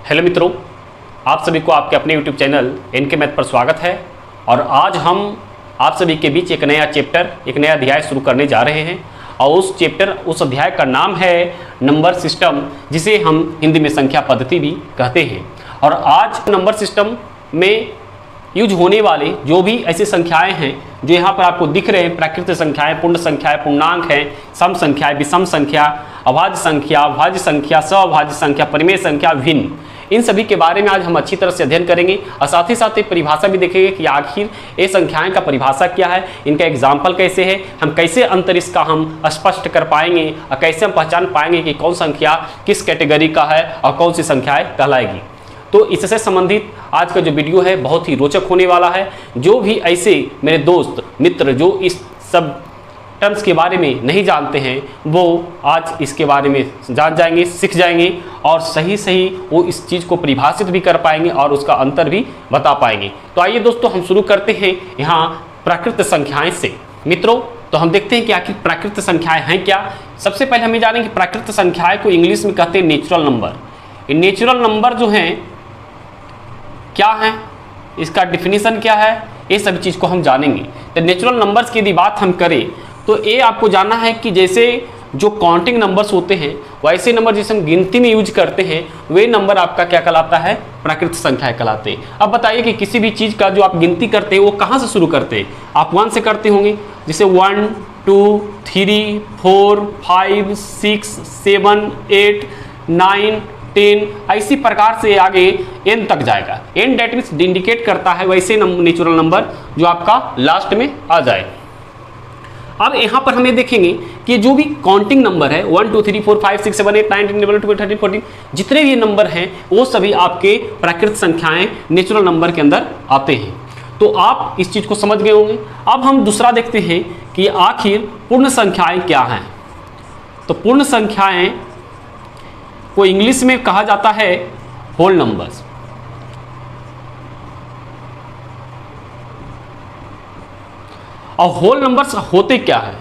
Hello मित्रों, आप सभी को आपके अपने YouTube चैनल एनके मैथ पर स्वागत है। और आज हम आप सभी के बीच एक नया चैप्टर, एक नया अध्याय शुरू करने जा रहे हैं। और उस अध्याय का नाम है नंबर सिस्टम, जिसे हम हिंदी में संख्या पद्धति भी कहते हैं। और आज नंबर सिस्टम में यूज होने वाले जो भी ऐसी संख्याएं हैं जो यहाँ पर आपको दिख रहे हैं, प्राकृतिक संख्याएं, पूर्ण संख्याएं, पूर्णांक हैं, सम संख्याएं, विषम संख्या, अभाज्य संख्या, भाज्य संख्या, सअभाज्य संख्या, परिमेय संख्या, भिन्न, इन सभी के बारे में आज हम अच्छी तरह से अध्ययन करेंगे। और साथ ही साथ परिभाषा भी देखेंगे कि आखिर ये संख्याएं का परिभाषा क्या है, इनका एग्जाम्पल कैसे है, हम कैसे अंतर इसका हम स्पष्ट कर पाएंगे और कैसे हम पहचान पाएंगे कि कौन संख्या किस कैटेगरी का है और कौन सी संख्याएं कहलाएगी। तो इससे संबंधित आज का जो वीडियो है बहुत ही रोचक होने वाला है। जो भी ऐसे मेरे दोस्त मित्र जो इस सब टर्म्स के बारे में नहीं जानते हैं, वो आज इसके बारे में जान जाएंगे, सीख जाएंगे और सही वो इस चीज़ को परिभाषित भी कर पाएंगे और उसका अंतर भी बता पाएंगे। तो आइए दोस्तों, हम शुरू करते हैं यहाँ प्राकृतिक संख्याएं से। मित्रों, तो हम देखते हैं कि आखिर प्राकृतिक संख्याएं हैं क्या। सबसे पहले हमें जानेंगे कि प्राकृतिक संख्याएं को इंग्लिश में कहते हैं नेचुरल नंबर। ये नेचुरल नंबर जो हैं क्या है, इसका डिफिनीशन क्या है, ये सभी चीज़ को हम जानेंगे। तो नेचुरल नंबर्स की यदि बात हम करें तो ये आपको जानना है कि जैसे जो काउंटिंग नंबर्स होते हैं वैसे नंबर जिसे हम गिनती में यूज करते हैं वे नंबर आपका क्या कहलाता है, प्राकृतिक संख्याएं कहलाते हैं। अब बताइए कि किसी भी चीज़ का जो आप गिनती करते हैं वो कहाँ से शुरू करते हैं। आप 1 से करते होंगे, जैसे 1 2 3 4 5 6 7 8 9 10, इसी प्रकार से आगे n तक जाएगा। n डेट मीन्स इंडिकेट करता है वैसे नेचुरल नंबर जो आपका लास्ट में आ जाए। अब यहाँ पर हमें देखेंगे कि जो भी काउंटिंग नंबर है 1 2 3 4 5 6 7 8 9 10 11 12 13 14, जितने भी नंबर हैं वो सभी आपके प्राकृतिक संख्याएं नेचुरल नंबर के अंदर आते हैं। तो आप इस चीज़ को समझ गए होंगे। अब हम दूसरा देखते हैं कि आखिर पूर्ण संख्याएं क्या हैं। तो पूर्ण संख्याएं को इंग्लिश में कहा जाता है होल नंबर्स। और होल नंबर्स होते क्या है?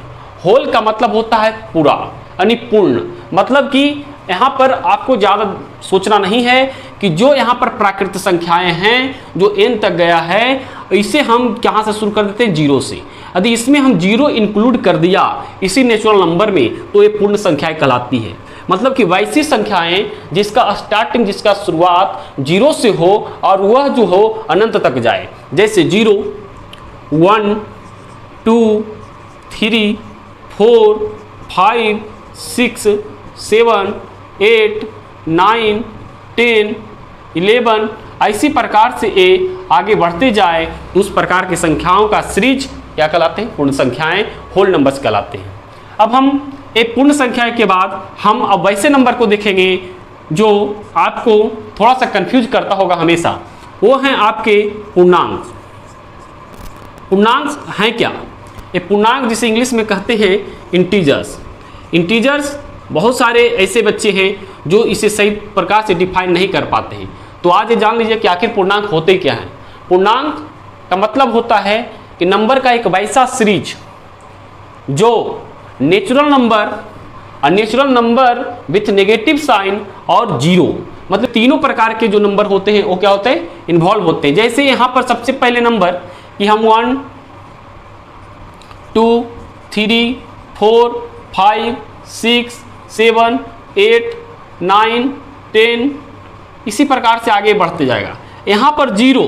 होल का मतलब होता है पूरा, यानी पूर्ण। मतलब कि यहाँ पर आपको ज़्यादा सोचना नहीं है कि जो यहाँ पर प्राकृतिक संख्याएं हैं जो n तक गया है, इसे हम कहाँ से शुरू कर देते हैं, 0 से। यदि इसमें हम 0 इंक्लूड कर दिया इसी नेचुरल नंबर में तो ये पूर्ण संख्याएं कहलाती है। मतलब कि वैसी संख्याएं जिसका स्टार्टिंग, जिसका शुरुआत 0 से हो और वह जो हो अनंत तक जाए। जैसे 0 1 2 3 4 5 6 7 8 9 10 11, इसी प्रकार से ये आगे बढ़ते जाए तो उस प्रकार की संख्याओं का सीरीज क्या कहलाते हैं, पूर्ण संख्याएं, होल नंबर्स कहलाते हैं। अब हम एक पूर्ण संख्या के बाद हम अब वैसे नंबर को देखेंगे जो आपको थोड़ा सा कंफ्यूज करता होगा हमेशा, वो हैं आपके पूर्णांक। पूर्णांक हैं क्या? ये पूर्णांक जिसे इंग्लिश में कहते हैं इंटीजर्स। इंटीजर्स बहुत सारे ऐसे बच्चे हैं जो इसे सही प्रकार से डिफाइन नहीं कर पाते हैं। तो आज ये जान लीजिए कि आखिर पूर्णांक होते क्या हैं। पूर्णांक का मतलब होता है कि नंबर का एक वैसा सीरीज जो natural number with negative sign और 0, मतलब तीनों प्रकार के जो नंबर होते हैं वो क्या होते हैं, इन्वॉल्व होते हैं। जैसे यहाँ पर सबसे पहले नंबर कि हम 1 2 3 4 5 6 7 8 9 10, इसी प्रकार से आगे बढ़ते जाएगा। यहाँ पर 0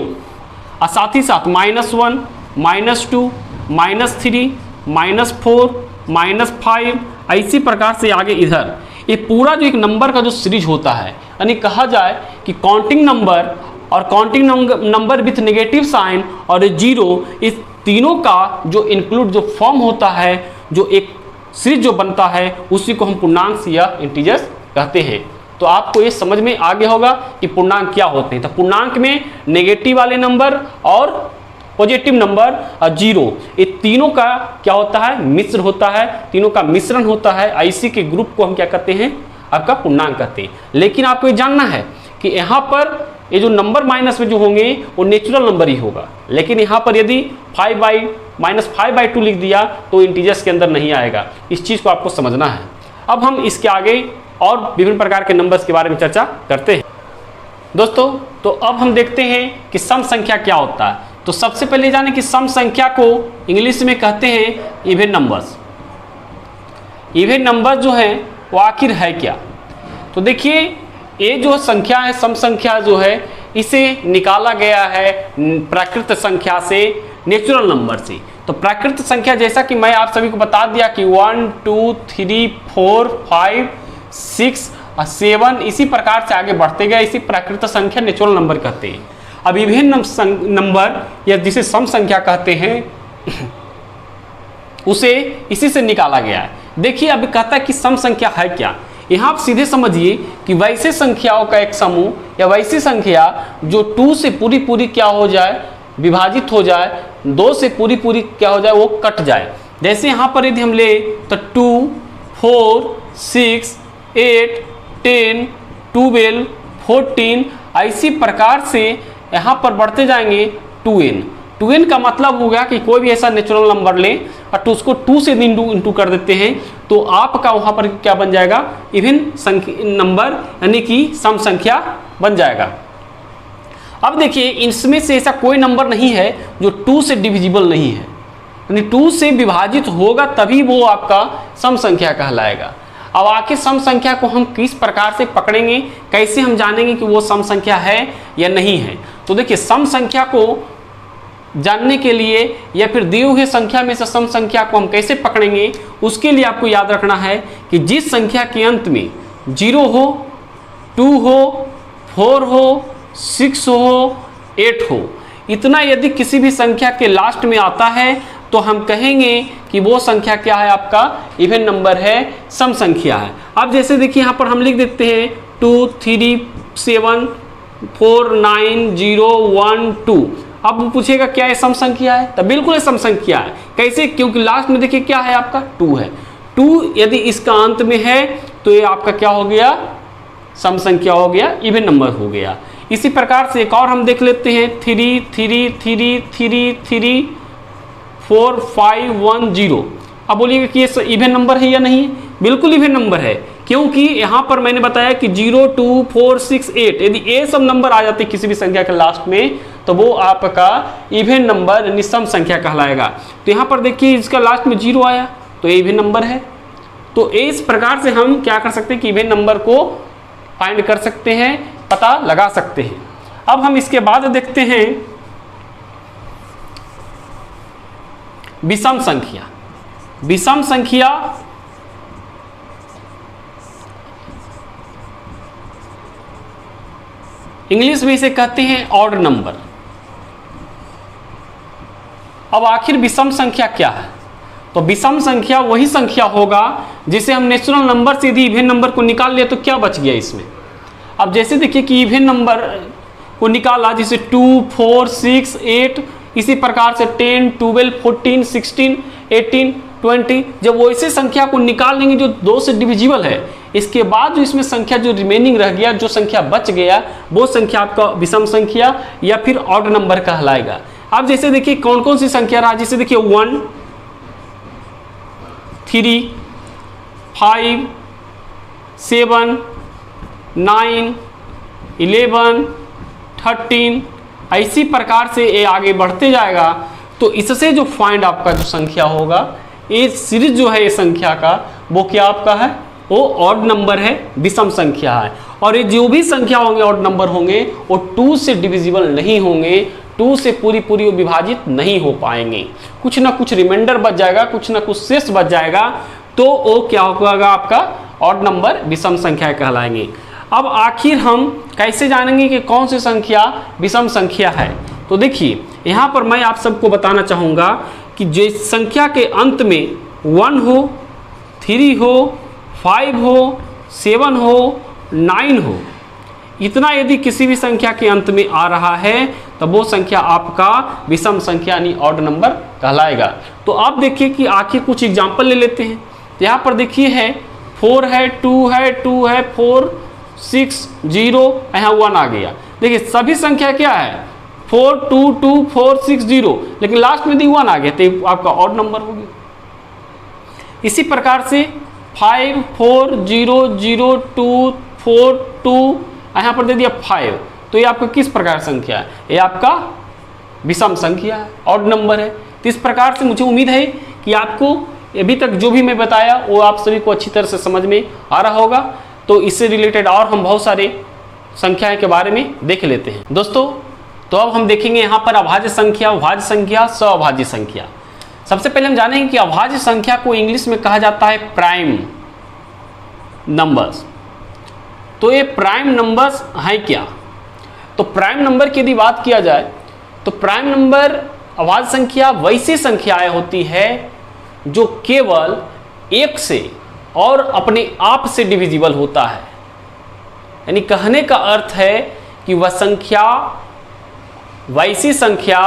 और साथ ही साथ -1 -2 -3 -4 -5, इसी प्रकार से आगे इधर ये पूरा जो एक नंबर का जो सीरीज होता है, यानी कहा जाए कि काउंटिंग नंबर और counting number with negative sign और 0, इस तीनों का जो इंक्लूड जो फॉर्म होता है, जो एक सीरीज जो बनता है, उसी को हम पूर्णांक या इंटीजर्स कहते हैं। तो आपको ये समझ में आ गया होगा कि पूर्णांक क्या होते हैं। तो पूर्णांक में नेगेटिव वाले नंबर और पॉजिटिव नंबर और 0, ये तीनों का क्या होता है, मिश्र होता है, तीनों का मिश्रण होता है। इसी के ग्रुप को हम क्या कहते हैं, आपका पूर्णांक कहते हैं। लेकिन आपको ये जानना है कि यहाँ पर ये जो नंबर माइनस में जो होंगे वो नेचुरल नंबर ही होगा। लेकिन यहाँ पर यदि -5/2 लिख दिया तो इंटीजर्स के अंदर नहीं आएगा। इस चीज़ को आपको समझना है। अब हम इसके आगे और विभिन्न प्रकार के नंबर्स के बारे में चर्चा करते हैं। दोस्तों तो अब हम देखते हैं कि सम संख्या क्या होता है। तो सबसे पहले जाने कि सम संख्या को इंग्लिश में कहते हैं इवन नंबर्स। इवन नंबर जो है वो आखिर है क्या? तो देखिए ये जो संख्या है, सम संख्या जो है, इसे निकाला गया है प्राकृत संख्या से, नेचुरल नंबर से। तो प्राकृत संख्या जैसा कि मैं आप सभी को बता दिया कि 1 2 3 4 5 6 7 इसी प्रकार से आगे बढ़ते गए, इसी प्राकृत संख्या नेचुरल नंबर कहते हैं। अब विभिन्न नंबर या जिसे सम संख्या कहते हैं उसे इसी से निकाला गया है। देखिए अब कहता है कि सम संख्या है क्या। यहाँ आप सीधे समझिए कि वैसे संख्याओं का एक समूह या वैसी संख्या जो 2 से पूरी पूरी क्या हो जाए, विभाजित हो जाए, 2 से पूरी पूरी क्या हो जाए, वो कट जाए। जैसे यहाँ पर यदि हम ले तो 2 4 6 8 10 12 14 इसी प्रकार से यहाँ पर बढ़ते जाएंगे 2n। 2n का मतलब हो गया कि कोई भी ऐसा नेचुरल नंबर लें और तो उसको 2 से इंटू कर देते हैं तो आपका वहाँ पर क्या बन जाएगा, इवन नंबर यानी कि सम संख्या बन जाएगा। अब देखिए इसमें से ऐसा कोई नंबर नहीं है जो 2 से डिविजिबल नहीं है, यानी 2 से विभाजित होगा तभी वो आपका सम संख्या कहलाएगा। अब आखिर सम संख्या को हम किस प्रकार से पकड़ेंगे, कैसे हम जानेंगे कि वो सम संख्या है या नहीं है? तो देखिए सम संख्या को जानने के लिए या फिर दिए हुए संख्या में से सम संख्या को हम कैसे पकड़ेंगे, उसके लिए आपको याद रखना है कि जिस संख्या के अंत में 0 हो, 2 हो, 4 हो, 6 हो, 8 हो, इतना यदि किसी भी संख्या के लास्ट में आता है तो हम कहेंगे कि वो संख्या क्या है, आपका इवन नंबर है, सम संख्या है। अब जैसे देखिए यहाँ पर हम लिख देते हैं 2 3 7 4 9 0 1 2। अब पूछेगा क्या ये सम संख्या है, तो बिल्कुल सम संख्या है। कैसे? क्योंकि लास्ट में देखिए क्या है आपका 2 है। 2 यदि इसका अंत में है तो ये आपका क्या हो गया, सम संख्या हो गया, इवन नंबर हो गया। इसी प्रकार से एक और हम देख लेते हैं 3 3 3 3 3 4 5 1 0। अब बोलिएगा कि ये इवन नंबर है या नहीं? बिल्कुल इवन नंबर है, क्योंकि यहाँ पर मैंने बताया कि 0 2 4 6 8 यदि ये सब नंबर आ जाते किसी भी संख्या के लास्ट में तो वो आपका इवन नंबर यानी सम संख्या कहलाएगा। तो यहाँ पर देखिए इसका लास्ट में 0 आया तो ये इवन नंबर है। तो इस प्रकार से हम क्या कर सकते हैं कि इवन नंबर को फाइंड कर सकते हैं, पता लगा सकते हैं। अब हम इसके बाद देखते हैं विषम संख्या। विषम संख्या इंग्लिश में इसे कहते हैं ऑड नंबर। अब आखिर विषम संख्या क्या है? तो विषम संख्या वही संख्या होगा जिसे हम नेचुरल नंबर से यदि इवन नंबर को निकाल लिया तो क्या बच गया इसमें। अब जैसे देखिए कि इवन नंबर को निकाला, जैसे 2 4 6 8 इसी प्रकार से 10 12 14 16 18 20। जब वो इसी संख्या को निकाल लेंगे जो 2 से डिविजिबल है, इसके बाद जो इसमें संख्या जो रिमेनिंग रह गया, जो संख्या बच गया, वो संख्या आपका विषम संख्या या फिर ऑड नंबर कहलाएगा। अब जैसे देखिए कौन कौन सी संख्या रहा, जैसे देखिए 1 3 5 7 9 11 13 इसी प्रकार से ये आगे बढ़ते जाएगा। तो इससे जो फाइंड आपका जो संख्या होगा, ये सीरीज जो है ये संख्या का, वो क्या आपका है, वो ऑड नंबर है, विषम संख्या है। और ये जो भी संख्या होंगे ऑड नंबर होंगे वो 2 से डिविजिबल नहीं होंगे, 2 से पूरी पूरी विभाजित नहीं हो पाएंगे, कुछ ना कुछ रिमाइंडर बच जाएगा, कुछ ना कुछ शेष बच जाएगा, तो वो क्या होगा आपका ऑड नंबर, विषम संख्या कहलाएंगे। अब आखिर हम कैसे जानेंगे कि कौन सी संख्या विषम संख्या है? तो देखिए यहाँ पर मैं आप सबको बताना चाहूँगा कि जो संख्या के अंत में 1 हो, 3 हो, 5 हो, 7 हो, 9 हो, इतना यदि किसी भी संख्या के अंत में आ रहा है तो वो संख्या आपका विषम संख्या यानी ऑड नंबर कहलाएगा। तो आप देखिए कि आखिर कुछ एग्जाम्पल ले लेते हैं। तो यहाँ पर देखिए है 4 है, 2 है, 2 है, 4 6 0, यहाँ 1 आ गया। देखिए सभी संख्या क्या है 4 2 2 4 6 0, लेकिन लास्ट में 1 आ गया तो आपका ऑड नंबर हो गया। इसी प्रकार से 5 4 0 0 2 4 2, यहाँ पर दे दिया 5, तो ये आपका किस प्रकार संख्या है? ये आपका विषम संख्या है, ऑड नंबर है। तो इस प्रकार से मुझे उम्मीद है कि आपको अभी तक जो भी मैं बताया वो आप सभी को अच्छी तरह से समझ में आ रहा होगा। तो इससे रिलेटेड और हम बहुत सारे संख्याएं के बारे में देख लेते हैं दोस्तों। तो अब हम देखेंगे यहाँ पर अभाज्य संख्या, भाज्य संख्या, सअभाज्य संख्या। सबसे पहले हम जानेंगे कि अभाज्य संख्या को इंग्लिश में कहा जाता है प्राइम नंबर्स। तो ये प्राइम नंबर्स हैं क्या? तो प्राइम नंबर की यदि बात किया जाए तो प्राइम नंबर अभाज्य संख्या वैसी संख्याएं होती है जो केवल एक से और अपने आप से डिविजिबल होता है। यानी कहने का अर्थ है कि वह संख्या वैसी संख्या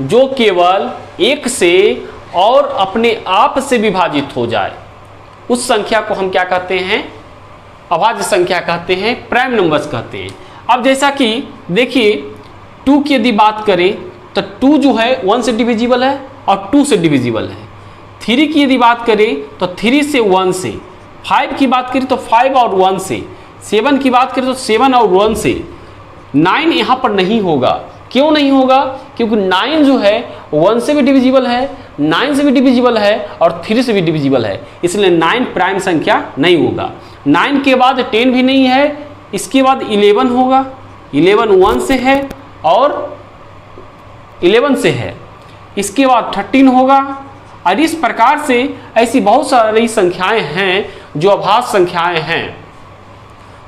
जो केवल एक से और अपने आप से विभाजित हो जाए, उस संख्या को हम क्या कहते हैं? अभाज्य संख्या कहते हैं, प्राइम नंबर्स कहते हैं। अब जैसा कि देखिए 2 की यदि बात करें तो 2 जो है 1 से डिविजिबल है और 2 से डिविजिबल है। 3 की यदि बात करें तो 3 से 1 से, 5 की बात करें तो 5 और 1 से, 7 की बात करें तो 7 और 1 से। 9 यहाँ पर नहीं होगा। क्यों नहीं होगा? क्योंकि 9 जो है 1 से भी डिविजिबल है, 9 से भी डिविजिबल है और 3 से भी डिविजिबल है, इसलिए 9 प्राइम संख्या नहीं होगा। 9 के बाद 10 भी नहीं है, इसके बाद 11 होगा, 11 1 से है और 11 से है, इसके बाद 13 होगा। और इस प्रकार से ऐसी बहुत सारी संख्याएं हैं जो अभाज्य संख्याएं हैं।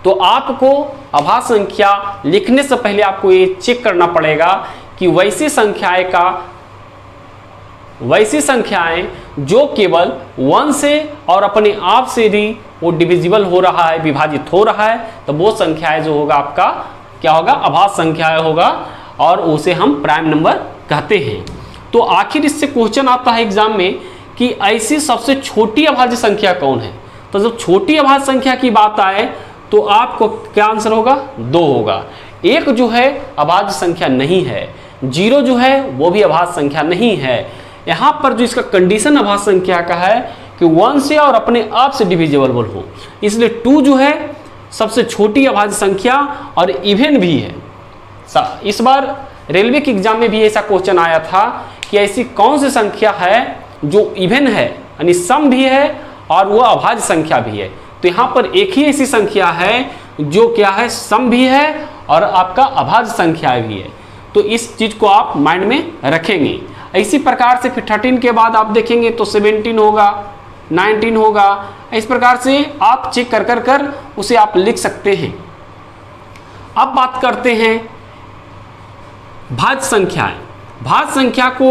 तो आपको अभाज्य संख्या लिखने से पहले आपको ये चेक करना पड़ेगा कि वैसी संख्याएं जो केवल 1 से और अपने आप से भी वो डिविजिबल हो रहा है, विभाजित हो रहा है, तो वो संख्याएं जो होगा आपका क्या होगा? अभाज्य संख्याएं होगा और उसे हम प्राइम नंबर कहते हैं। तो आखिर इससे क्वेश्चन आता है एग्जाम में कि ऐसी सबसे छोटी अभाज्य संख्या कौन है? तो जब छोटी अभाज्य संख्या की बात आए तो आपको क्या आंसर होगा? 2 होगा। 1 जो है अभाज्य संख्या नहीं है, 0 जो है वो भी अभाज्य संख्या नहीं है। यहाँ पर जो इसका कंडीशन अभाज्य संख्या का है कि 1 से और अपने आप से डिविजिबल हो, इसलिए 2 जो है सबसे छोटी अभाज्य संख्या और इवन भी है। इस बार रेलवे के एग्जाम में भी ऐसा क्वेश्चन आया था कि ऐसी कौन सी संख्या है जो इवन है, यानी सम भी है और वह अभाज्य संख्या भी है। तो यहाँ पर एक ही ऐसी संख्या है जो क्या है? सम भी है और आपका अभाज्य संख्या भी है। तो इस चीज को आप माइंड में रखेंगे। इसी प्रकार से फिर 13 के बाद आप देखेंगे तो 17 होगा, 19 होगा। इस प्रकार से आप चेक कर उसे आप लिख सकते हैं। अब बात करते हैं भाज्य संख्याएं। भाज्य संख्या को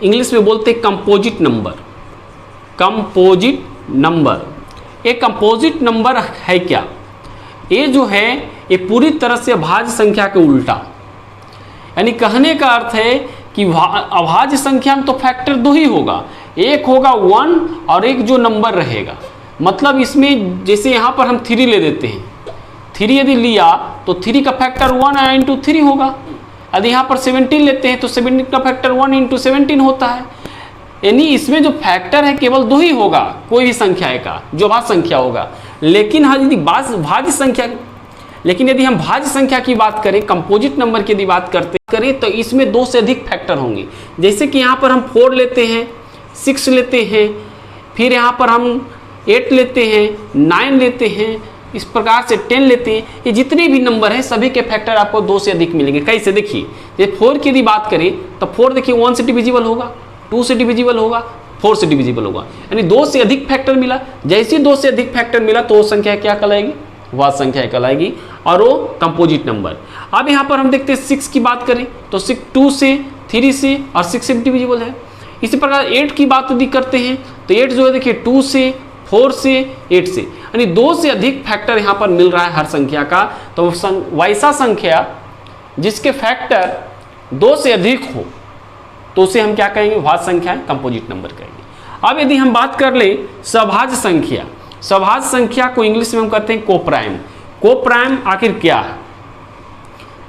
इंग्लिश में बोलते हैं कंपोजिट नंबर। कंपोजिट नंबर, एक कंपोजिट नंबर है क्या? ये जो है ये पूरी तरह से भाज्य संख्या के उल्टा, यानी कहने का अर्थ है कि अभाज्य संख्या में तो फैक्टर 2 ही होगा, एक होगा 1 और एक जो नंबर रहेगा। मतलब इसमें जैसे यहाँ पर हम 3 ले देते हैं, 3 यदि लिया तो 3 का फैक्टर 1 इंटू 3 होगा। यदि यहाँ पर 17 लेते हैं तो 17 का फैक्टर 1 इंटू 17 होता है। यानी इसमें जो फैक्टर है केवल 2 ही होगा कोई भी संख्या का, जो भाज्य संख्या होगा। लेकिन यदि हम भाज्य संख्या की बात करें, कंपोजिट नंबर की यदि बात करें तो इसमें 2 से अधिक फैक्टर होंगे। जैसे कि यहाँ पर हम 4 लेते हैं, 6 लेते हैं, फिर यहाँ पर हम 8 लेते हैं, 9 लेते हैं, इस प्रकार से 10 लेते हैं। ये जितने भी नंबर हैं सभी के फैक्टर आपको 2 से अधिक मिलेंगे। कैसे? देखिए, ये 4 की यदि बात करें तो 4 देखिए 1 से डिविजिबल होगा, 2 से डिविजिबल होगा, 4 से डिविजिबल होगा, यानी 2 से अधिक फैक्टर मिला। जैसे 2 से अधिक फैक्टर मिला तो वो संख्या क्या कहलाएगी? भाज्य संख्या कहलाएगी और वो कंपोजिट नंबर। अब यहाँ पर हम देखते हैं 6 की बात करें तो 6 2 से, 3 से और 6 से डिविजिबल है। इसी प्रकार 8 की बात यदि करते हैं तो 8 जो है देखिए 2 से, 4 से, 8 से, यानी 2 से अधिक फैक्टर यहाँ पर मिल रहा है हर संख्या का। तो वैसा संख्या जिसके फैक्टर 2 से अधिक हो तो उसे हम क्या कहेंगे? भाज्य संख्या, कंपोजिट नंबर कहेंगे। अब यदि हम बात कर ले सभाज्य संख्या, सभाज्य संख्या को इंग्लिश में हम कहते हैं कोप्राइम। कोप्राइम आखिर क्या है?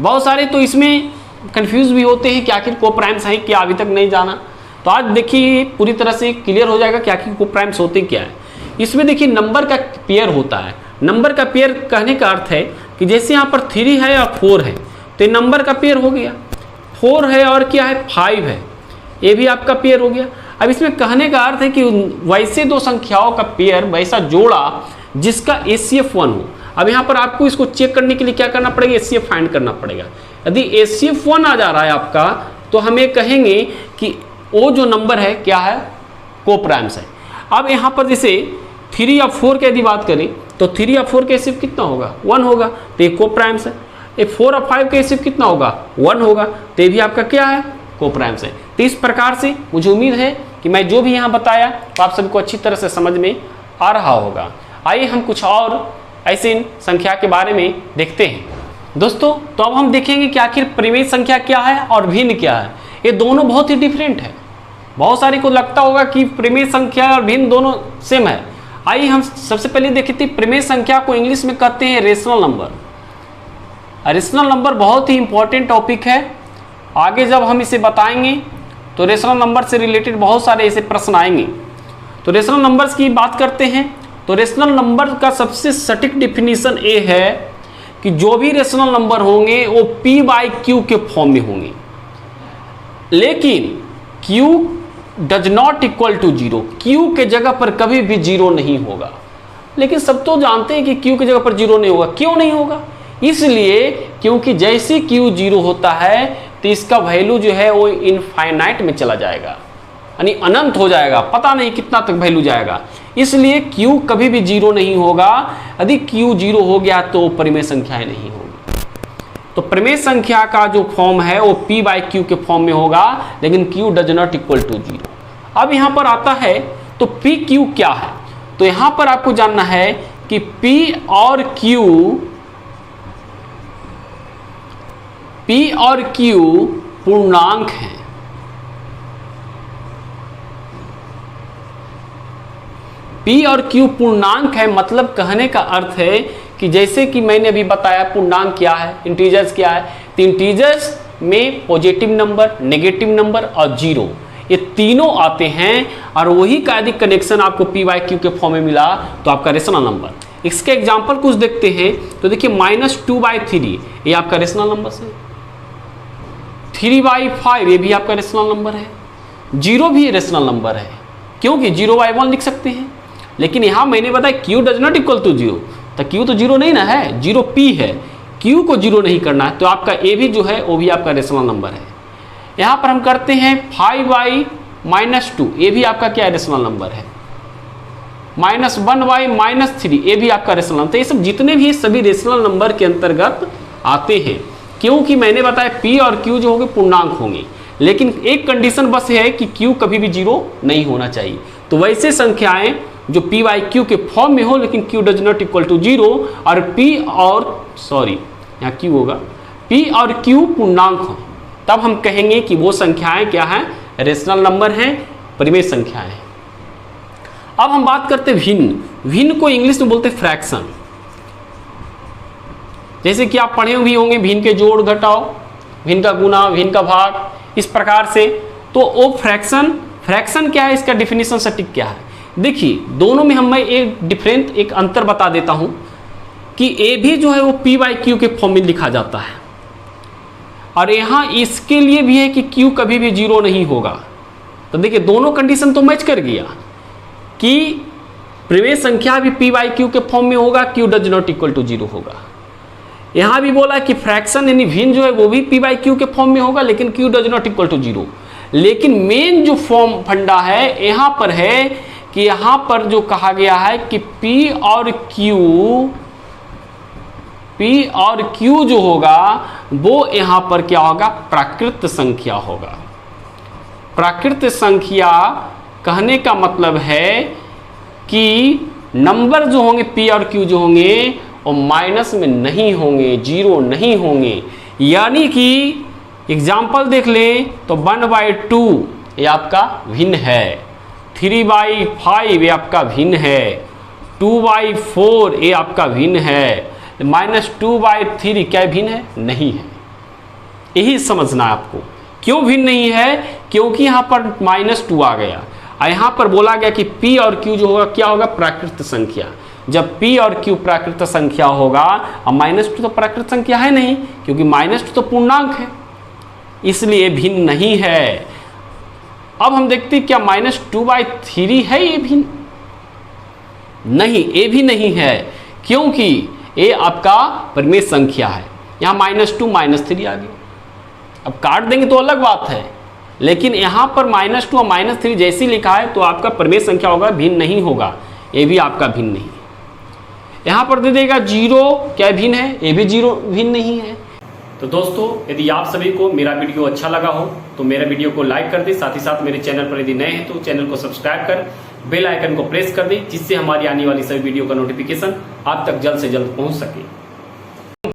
बहुत सारे तो इसमें कंफ्यूज भी होते हैं कि आखिर कोप्राइम्स है क्या, अभी तक नहीं जाना। तो आज देखिए पूरी तरह से क्लियर हो जाएगा कि आखिर कोप्राइम्स होते क्या है। इसमें देखिए नंबर का पेयर होता है। नंबर का पेयर कहने का अर्थ है कि जैसे यहाँ पर 3 है और 4 है, तो ये नंबर का पेयर हो गया। 4 है और क्या है 5 है, ये भी आपका पेयर हो गया। अब इसमें कहने का अर्थ है कि वैसे दो संख्याओं का पेयर, वैसा जोड़ा जिसका HCF 1 हो। अब यहाँ पर आपको इसको चेक करने के लिए क्या करना पड़ेगा, HCF फाइंड करना पड़ेगा। यदि HCF 1 आ जा रहा है आपका, तो हमें कहेंगे कि वो जो नंबर है क्या है, कोप्राइम्स है। अब यहाँ पर जैसे 3 और 4 की यदि बात करें तो 3 और 4 का HCF कितना होगा, 1 होगा, तो ये कोप्राइम्स है। ये 4 और 5 का HCF कितना होगा, 1 होगा, तो ये भी आपका क्या है, कोप्राइम्स है। तो इस प्रकार से मुझे उम्मीद है कि मैं जो भी यहाँ बताया तो आप सबको अच्छी तरह से समझ में आ रहा होगा। आइए हम कुछ और ऐसे संख्या के बारे में देखते हैं दोस्तों। तो अब हम देखेंगे कि आखिर परिमेय संख्या क्या है और भिन्न क्या है। ये दोनों बहुत ही डिफरेंट है। बहुत सारे को लगता होगा कि परिमेय संख्या और भिन्न दोनों सेम है। आइए हम सबसे पहले देखते हैं परिमेय संख्या को इंग्लिश में कहते हैं रेशनल नंबर। रेशनल नंबर बहुत ही इंपॉर्टेंट टॉपिक है। आगे जब हम इसे बताएंगे तो रेशनल नंबर से रिलेटेड बहुत सारे ऐसे प्रश्न आएंगे। तो रेशनल नंबर्स की बात करते हैं तो रेशनल नंबर का सबसे सटीक डिफिनीशन ये है कि जो भी रेशनल नंबर होंगे वो P/Q के फॉर्म में होंगे, लेकिन Q does not equal to 0। Q के जगह पर कभी भी 0 नहीं होगा। लेकिन सब तो जानते हैं कि Q की जगह पर 0 नहीं होगा। क्यों नहीं होगा? इसलिए क्योंकि जैसे Q 0 होता है तो इसका वैल्यू जो है वो इनफाइनाइट में चला जाएगा, यानी अनंत हो जाएगा, पता नहीं कितना तक वैल्यू जाएगा। इसलिए Q कभी भी 0 नहीं होगा। यदि Q 0 हो गया तो परिमेय संख्याएं नहीं होगी। तो परिमेय संख्या का जो फॉर्म है वो P/Q के फॉर्म में होगा, लेकिन Q does not equal to 0। अब यहाँ पर आता है तो PQ क्या है। तो यहाँ पर आपको जानना है कि P और Q पूर्णांक हैं। P और Q पूर्णांक है, मतलब कहने का अर्थ है कि जैसे कि मैंने अभी बताया पूर्णांक क्या है, इंटीजर्स क्या है। तो इंटीजर्स में पॉजिटिव नंबर, नेगेटिव नंबर और 0 ये तीनों आते हैं, और वही का यदि कनेक्शन आपको P/Q के फॉर्म में मिला तो आपका रेशनल नंबर। इसके एग्जाम्पल कुछ देखते हैं तो देखिए -2/3 ये आपका रेशनल नंबर है। 3/5 ये भी आपका रेशनल नंबर है। 0 भी रेशनल नंबर है, क्योंकि 0/1 लिख सकते हैं। लेकिन यहाँ मैंने बताया Q does not equal to 0, तो Q तो 0 नहीं ना है, 0 P है। Q को 0 नहीं करना है, तो आपका A भी जो है वो भी आपका रेशनल नंबर है। यहाँ पर हम करते हैं 5/-2 ये भी आपका क्या रेशनल नंबर है। -1/-3 ये भी आपका रेशनल नंबर। तो ये सब जितने भी सभी रेशनल नंबर के अंतर्गत आते हैं, क्योंकि मैंने बताया P और Q जो होंगे पूर्णांक होंगे। लेकिन एक कंडीशन बस है कि Q कभी भी 0 नहीं होना चाहिए। तो वैसे संख्याएं जो P/Q के फॉर्म में हो लेकिन Q does not equal to 0 और यहाँ Q होगा, P और Q पूर्णांक हो, तब हम कहेंगे कि वो संख्याएं क्या हैं, रेशनल नंबर हैं, परिमेय संख्याएं हैं। अब हम बात करते हैं भिन्न। भिन्न को इंग्लिश में बोलते हैं फ्रैक्शन। जैसे कि आप पढ़े भी होंगे भिन्न के जोड़ घटाओ, भिन्न का गुना, भिन्न का भाग, इस प्रकार से। तो वो फ्रैक्शन क्या है, इसका डिफिनीशन सटीक क्या है। देखिए दोनों में मैं एक अंतर बता देता हूं कि ए भी जो है वो P/Q के फॉर्म में लिखा जाता है, और यहाँ इसके लिए भी है कि Q कभी भी 0 नहीं होगा। तो देखिए दोनों कंडीशन तो मैच कर गया कि परिमेय संख्या भी P/Q के फॉर्म में होगा, Q does not equal to 0 होगा। यहाँ भी बोला कि फ्रैक्शन यानी भिन्न जो है वो भी P/Q के फॉर्म में होगा, लेकिन Q does not equal to 0। लेकिन मेन जो फॉर्म फंडा है यहाँ पर है कि यहाँ पर जो कहा गया है कि P और Q जो होगा वो यहाँ पर क्या होगा, प्राकृत संख्या होगा। प्राकृत संख्या कहने का मतलब है कि नंबर जो होंगे P और Q जो होंगे वो माइनस में नहीं होंगे, 0 नहीं होंगे। यानी कि एग्जाम्पल देख लें तो 1/2 ये आपका भिन्न है, 3/5 ये आपका भिन्न है, 2/4 ये आपका भिन्न है, -2/3 क्या भिन्न है, नहीं है। यही समझना है आपको। क्यों भिन्न नहीं है, क्योंकि यहाँ पर -2 आ गया, और यहाँ पर बोला गया कि P और Q जो होगा क्या होगा, प्राकृत संख्या। जब p और q प्राकृत संख्या होगा, अब -2 तो प्राकृत संख्या है नहीं, क्योंकि -2 तो पूर्णांक है, इसलिए भिन्न नहीं है। अब हम देखते हैं क्या -2/3 है ये भिन्न? नहीं, ये भी नहीं है, क्योंकि ये आपका परिमेय संख्या है। यहाँ -2 -3 आ गया, अब काट देंगे तो अलग बात है, लेकिन यहाँ पर -2 और -3 जैसी लिखा है तो आपका परिमेय संख्या होगा, भिन्न नहीं होगा, ये भी आपका भिन्न नहीं है। यहाँ पर दे देगा 0, क्या भिन्न है? ये भी 0 भिन्न नहीं है। तो दोस्तों, यदि आप सभी को मेरा वीडियो अच्छा लगा हो तो मेरे वीडियो को लाइक कर दें, साथ ही साथ मेरे चैनल पर यदि नए हैं तो चैनल को सब्सक्राइब कर बेल आइकन को प्रेस कर दें, जिससे हमारी आने वाली सभी वीडियो का नोटिफिकेशन आप तक जल्द से जल्द पहुंच सके।